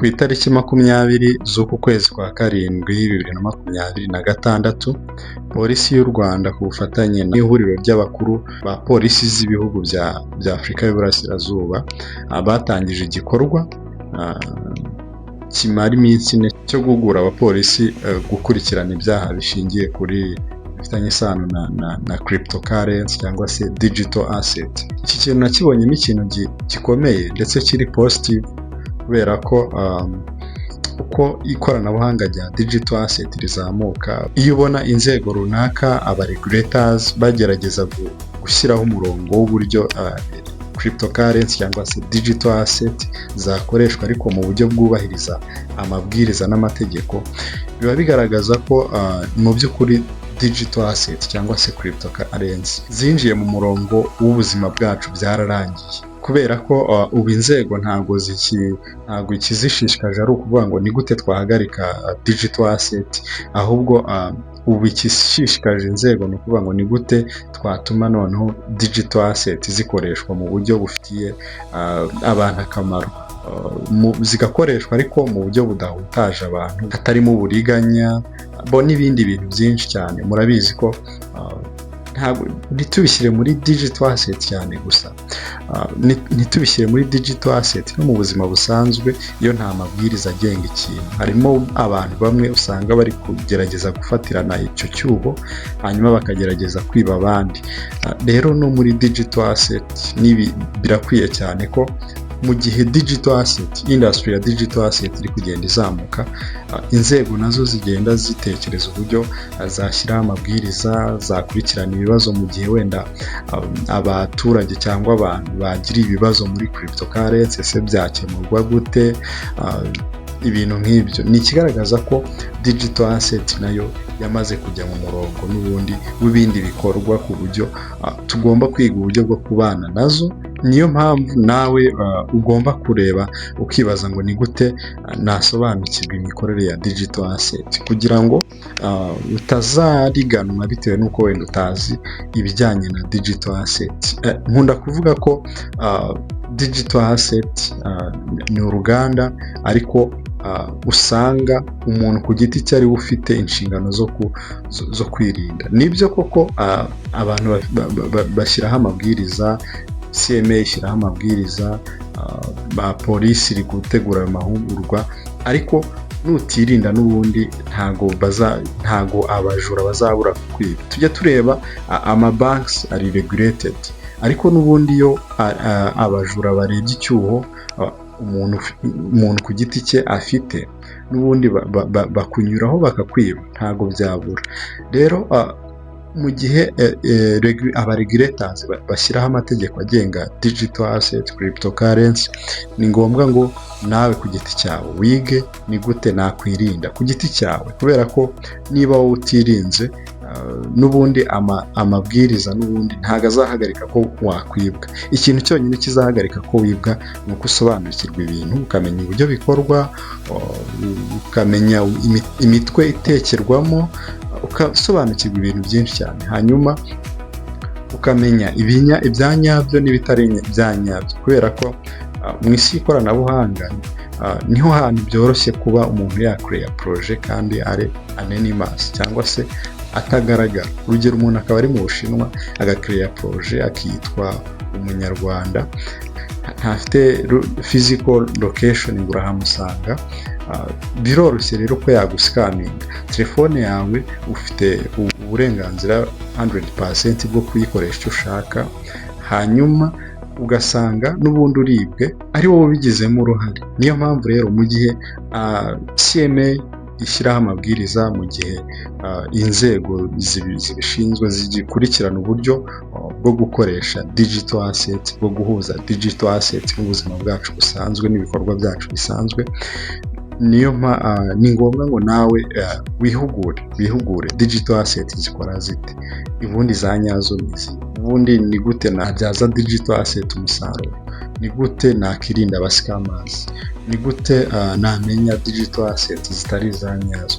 ku itariki 20 z'uku kwezi kwa karindwi 2026, polisi y'u Rwanda ku bufatanye n'ihuriro ry'abakuru ba polisi z'ibihugu bya Afurika y'Uburasirazuba batangije igikorwa kimara iminsi ine cyo guhugura abapolisi gukurikirana ibyaha bishingiye kuri bifitanye isano na cryptocurrency cyangwa se digital asset. Iki kintu nakibonyemo ikintu gikomeye ndetse kiri positive, kubera ko uko ikoranabuhanga rya digital asset rizamuka, iyo ubona inzego runaka aba regulators bagerageza gushyiraho umurongo w'uburyo cryptocurrency cyangwa se digital asset zakoreshwa ariko mu buryo bwubahiriza amabwiriza n'amategeko, biba bigaragaza ko mu by'ukuri digital asset cyangwa se cryptocurrency zinjiye mu murongo w'ubuzima bwacu byararangiye, kubera ko ubu inzego ntabwo ikizishishikaje ari ukuvuga ngo ni gute twahagarika digital asset, ahubwo ubu ikishishikaje inzego ni ukuvuga ngo ni gute twatuma noneho digital asset zikoreshwa mu buryo bufitiye abantu akamaro, zigakoreshwa ariko mu buryo budahutaje abantu, hatarimo uburiganya n'ibindi bintu byinshi cyane. Murabizi ko ntitubishyire muri digital asset cyane gusa, ntitubishyire muri digital asset no mu buzima busanzwe. Iyo nta mabwiriza agenga ikintu, harimo abantu bamwe usanga bari kugerageza gufatirana icyo cyuho hanyuma bakagerageza kwiba abandi. Rero no muri digital asset birakwiye cyane ko mu gihe digital asset industry ya digital asset iri kugenda izamuka, inzego nazo zigenda zitekereza uburyo zashyiraho amabwiriza, zakurikirana ibibazo mu gihe wenda abaturage cyangwa abantu bagira ibibazo muri cryptocurrency, ese byakemurwa gute? Ibintu nk'ibyo ni ikigaragaza ko digital asset nayo yamaze kujya mu murongo n'ubundi w'ibindi bikorwa, ku buryo tugomba kwiga uburyo bwo kubana nazo. Niyo mpamvu nawe ugomba kureba ukibaza ngo ni gute nasobanukirwa imikorere ya digital asset, kugira ngo utazariganwa bitewe n'uko wenda utazi ibijyanye na digital asset. Nkunda kuvuga ko digital asset ni uruganda, ariko usanga umuntu ku giti cye ari we ufite inshingano zo kwirinda. Nibyo koko abantu bashyiraho amabwiriza, CMA ishyiraho amabwiriza, polisi iri gutegura amahugurwa, ariko nutirinda n'ubundi ntago abajura bazabura kukwiba. Tujya tureba amabanks ari regulated, ariko n'ubundi iyo abajura barebye icyuho umuntu ku giti cye afite, n'ubundi bakunyuraho bakakwiba, ntago byabura. Rero mu gihe aba regulators bashyiraho amategeko agenga digital asset cryptocurrency, ni ngombwa ngo nawe ku giti cyawe wige ni gute nakwirinda ku giti cyawe, kubera ko niba wowe utirinze n'ubundi amabwiriza n'ubundi ntago azahagarika ko wakwibwa. Ikintu cyonyine kizahagarika ko wibwa ni uko usobanukirwa ibintu, ukamenya uburyo bikorwa, ukamenya imitwe itekerwamo, ukasobanukirwa ibintu byinshi cyane, hanyuma ukamenya ibya nyabyo n'ibitari ibya nyabyo, kubera ko mu isi y'ikoranabuhanga niho hantu byoroshye kuba umuntu yakoreya projet kandi ari anonymous cyangwa se atagaragara. Urugero, umuntu akaba ari mu Bushinwa agakoreya projet akitwa umunyarwanda, ntafite physical location ngo urahamusanga. Biroroshye rero ko yagusikaninga telefone yawe, ufite uburenganzira 100% bwo kuyikoresha icyo ushaka, hanyuma ugasanga n'ubundi uribwe ari wowe ubigizemo uruhare. Niyo mpamvu rero mu gihe CMA ishyiraho amabwiriza, mu gihe inzego zibishinzwe zikurikirana uburyo bwo gukoresha digital asset, bwo guhuza digital asset n'ubuzima bwacu busanzwe n'ibikorwa byacu bisanzwe, ni ngombwa ngo nawe wihugure digital asset zikora zite, ubundi za nyazo ubundi ni gute nabyaza digital asset umusaruro, ni gute nakirinda abascammers, ni gute namenya digital asset zitari za nyazo.